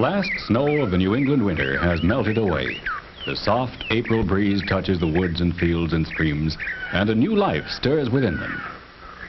last snow of the New England winter has melted away. The soft April breeze touches the woods and fields and streams, and a new life stirs within them.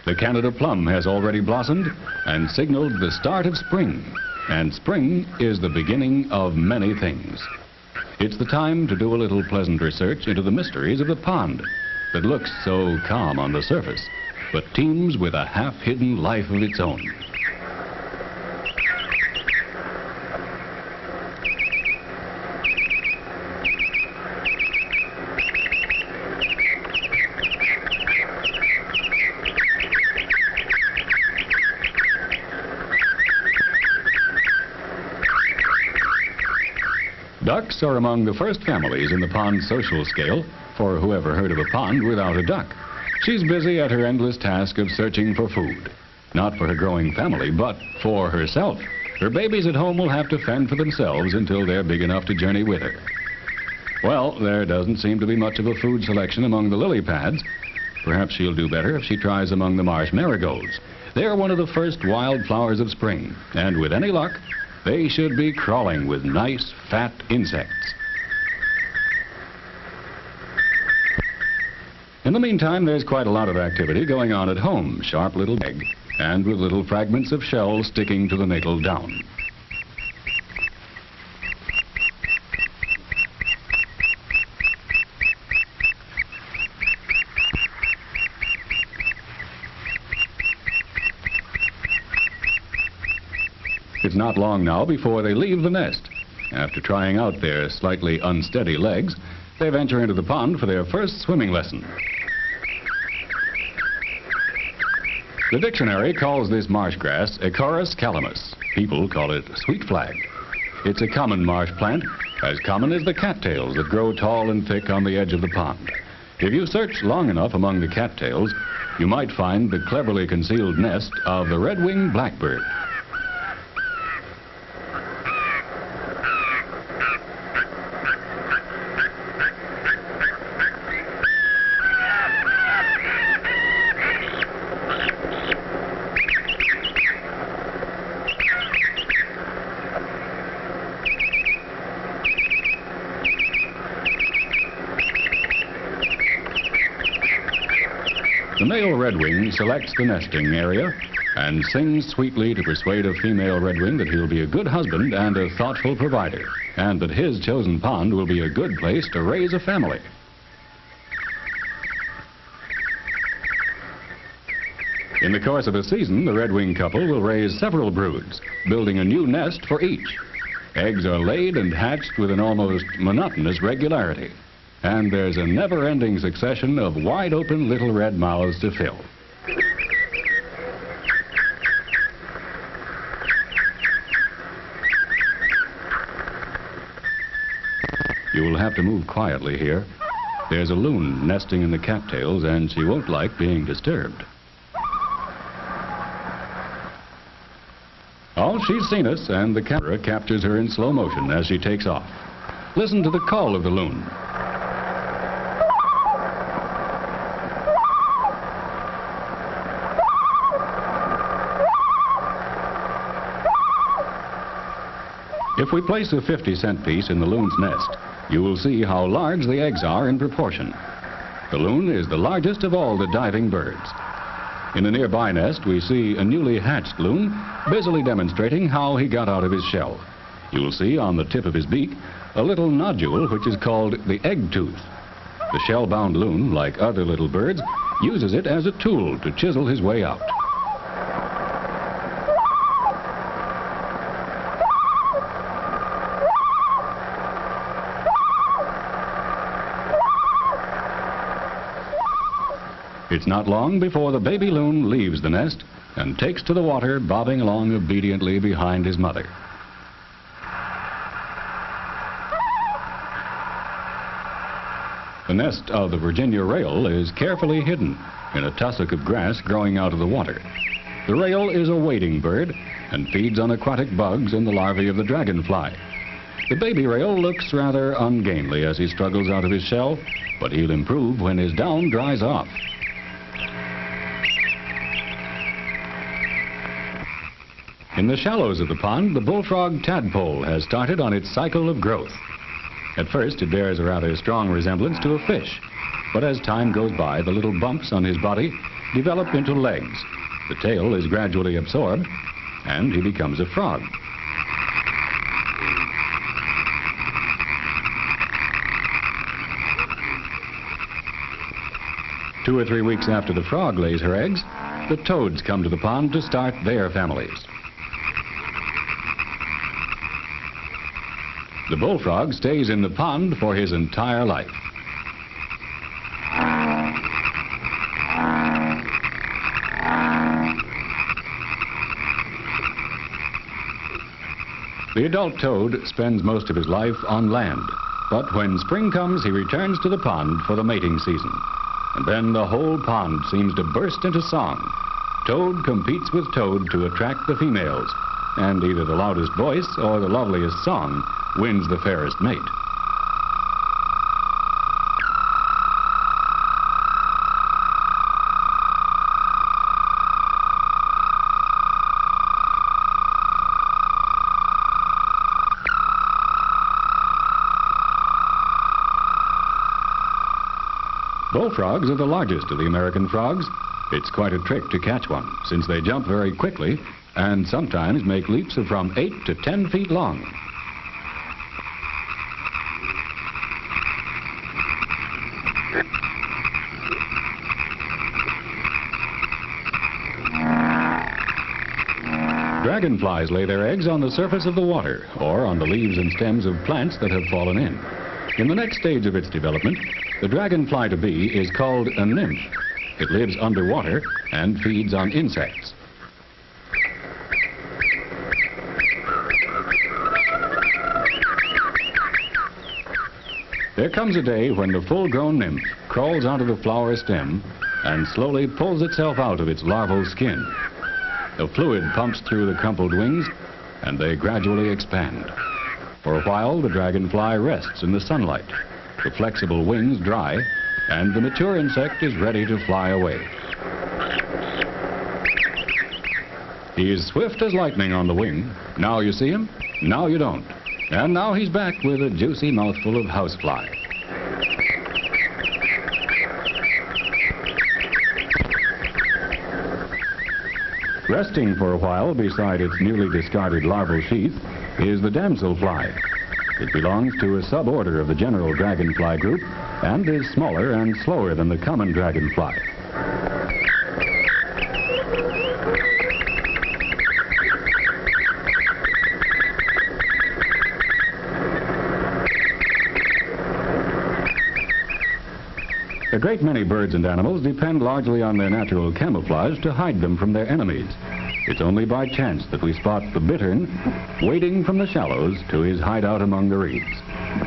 The Canada plum has already blossomed and signaled the start of spring, and spring is the beginning of many things. It's the time to do a little pleasant research into the mysteries of the pond that looks so calm on the surface, but teems with a half-hidden life of its own. Ducks are among the first families in the pond's social scale, for who ever heard of a pond without a duck? She's busy at her endless task of searching for food. Not for her growing family, but for herself. Her babies at home will have to fend for themselves until they're big enough to journey with her. Well, there doesn't seem to be much of a food selection among the lily pads. Perhaps she'll do better if she tries among the marsh marigolds. They're one of the first wild flowers of spring, and with any luck, they should be crawling with nice, fat insects. In the meantime, there's quite a lot of activity going on at home. Sharp little egg, and with little fragments of shell sticking to the natal down. It's not long now before they leave the nest. After trying out their slightly unsteady legs, they venture into the pond for their first swimming lesson. The dictionary calls this marsh grass Ecorus calamus. People call it sweet flag. It's a common marsh plant, as common as the cattails that grow tall and thick on the edge of the pond. If you search long enough among the cattails, you might find the cleverly concealed nest of the red-winged blackbird. The male redwing selects the nesting area and sings sweetly to persuade a female redwing that he'll be a good husband and a thoughtful provider, and that his chosen pond will be a good place to raise a family. In the course of a season, the redwing couple will raise several broods, building a new nest for each. Eggs are laid and hatched with an almost monotonous regularity. And there's a never-ending succession of wide-open little red mouths to fill. You will have to move quietly here. There's a loon nesting in the cattails, and she won't like being disturbed. Oh, she's seen us, and the camera captures her in slow motion as she takes off. Listen to the call of the loon. If we place a 50-cent piece in the loon's nest, you will see how large the eggs are in proportion. The loon is the largest of all the diving birds. In a nearby nest, we see a newly hatched loon busily demonstrating how he got out of his shell. You will see on the tip of his beak a little nodule which is called the egg tooth. The shell-bound loon, like other little birds, uses it as a tool to chisel his way out. It's not long before the baby loon leaves the nest and takes to the water, bobbing along obediently behind his mother. The nest of the Virginia rail is carefully hidden in a tussock of grass growing out of the water. The rail is a wading bird and feeds on aquatic bugs and the larvae of the dragonfly. The baby rail looks rather ungainly as he struggles out of his shell, but he'll improve when his down dries off. In the shallows of the pond, the bullfrog tadpole has started on its cycle of growth. At first, it bears a rather strong resemblance to a fish, but as time goes by, the little bumps on his body develop into legs. The tail is gradually absorbed, and he becomes a frog. Two or 3 weeks after the frog lays her eggs, the toads come to the pond to start their families. The bullfrog stays in the pond for his entire life. The adult toad spends most of his life on land, but when spring comes, he returns to the pond for the mating season. And then the whole pond seems to burst into song. Toad competes with toad to attract the females, and either the loudest voice or the loveliest song wins the fairest mate. Bullfrogs are the largest of the American frogs. It's quite a trick to catch one, since they jump very quickly and sometimes make leaps of from 8 to 10 feet long. Dragonflies lay their eggs on the surface of the water or on the leaves and stems of plants that have fallen in. In the next stage of its development, the dragonfly to be is called a nymph. It lives underwater and feeds on insects. There comes a day when the full-grown nymph crawls onto the flower stem and slowly pulls itself out of its larval skin. The fluid pumps through the crumpled wings, and they gradually expand. For a while, the dragonfly rests in the sunlight. The flexible wings dry, and the mature insect is ready to fly away. He is swift as lightning on the wing. Now you see him, now you don't. And now he's back with a juicy mouthful of housefly. Resting for a while beside its newly discarded larval sheath is the damselfly. It belongs to a suborder of the general dragonfly group and is smaller and slower than the common dragonfly. A great many birds and animals depend largely on their natural camouflage to hide them from their enemies. It's only by chance that we spot the bittern wading from the shallows to his hideout among the reeds.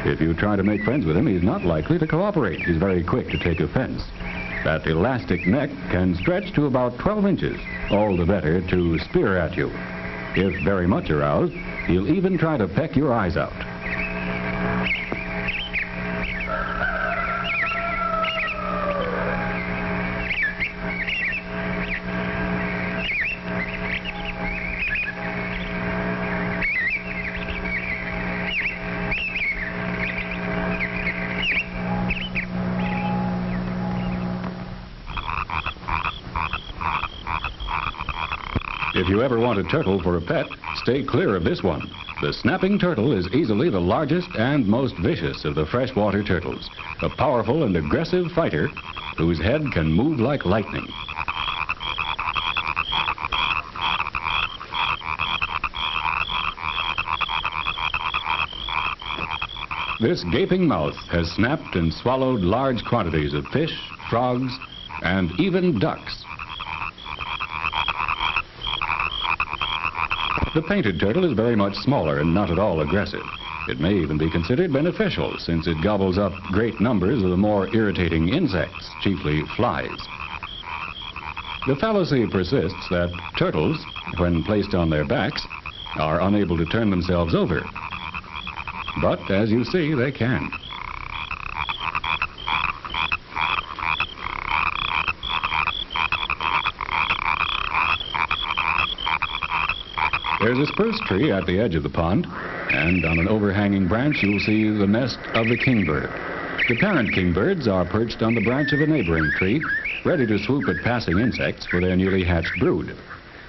If you try to make friends with him, he's not likely to cooperate. He's very quick to take offense. That elastic neck can stretch to about 12 inches, all the better to spear at you. If very much aroused, he'll even try to peck your eyes out. If you ever want a turtle for a pet, stay clear of this one. The snapping turtle is easily the largest and most vicious of the freshwater turtles, a powerful and aggressive fighter whose head can move like lightning. This gaping mouth has snapped and swallowed large quantities of fish, frogs, and even ducks. The painted turtle is very much smaller and not at all aggressive. It may even be considered beneficial since it gobbles up great numbers of the more irritating insects, chiefly flies. The fallacy persists that turtles, when placed on their backs, are unable to turn themselves over. But as you see, they can. There's a spruce tree at the edge of the pond, and on an overhanging branch you'll see the nest of the kingbird. The parent kingbirds are perched on the branch of a neighboring tree, ready to swoop at passing insects for their newly hatched brood.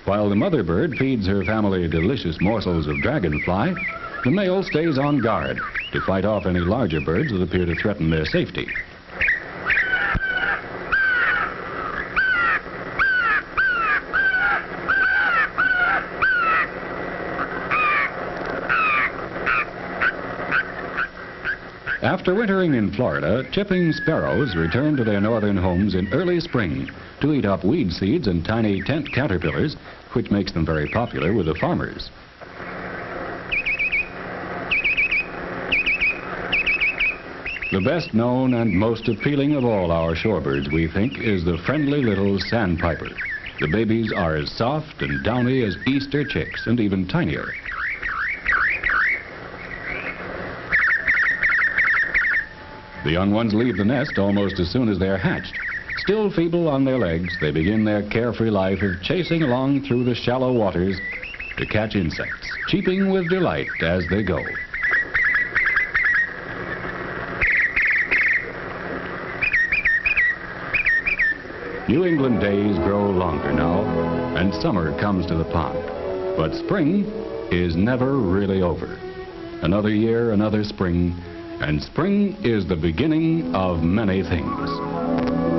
While the mother bird feeds her family delicious morsels of dragonfly, the male stays on guard to fight off any larger birds that appear to threaten their safety. After wintering in Florida, chipping sparrows return to their northern homes in early spring to eat up weed seeds and tiny tent caterpillars, which makes them very popular with the farmers. The best known and most appealing of all our shorebirds, we think, is the friendly little sandpiper. The babies are as soft and downy as Easter chicks, and even tinier. The young ones leave the nest almost as soon as they're hatched. Still feeble on their legs, they begin their carefree life of chasing along through the shallow waters to catch insects, cheeping with delight as they go. New England days grow longer now, and summer comes to the pond. But spring is never really over. Another year, another spring, and spring is the beginning of many things.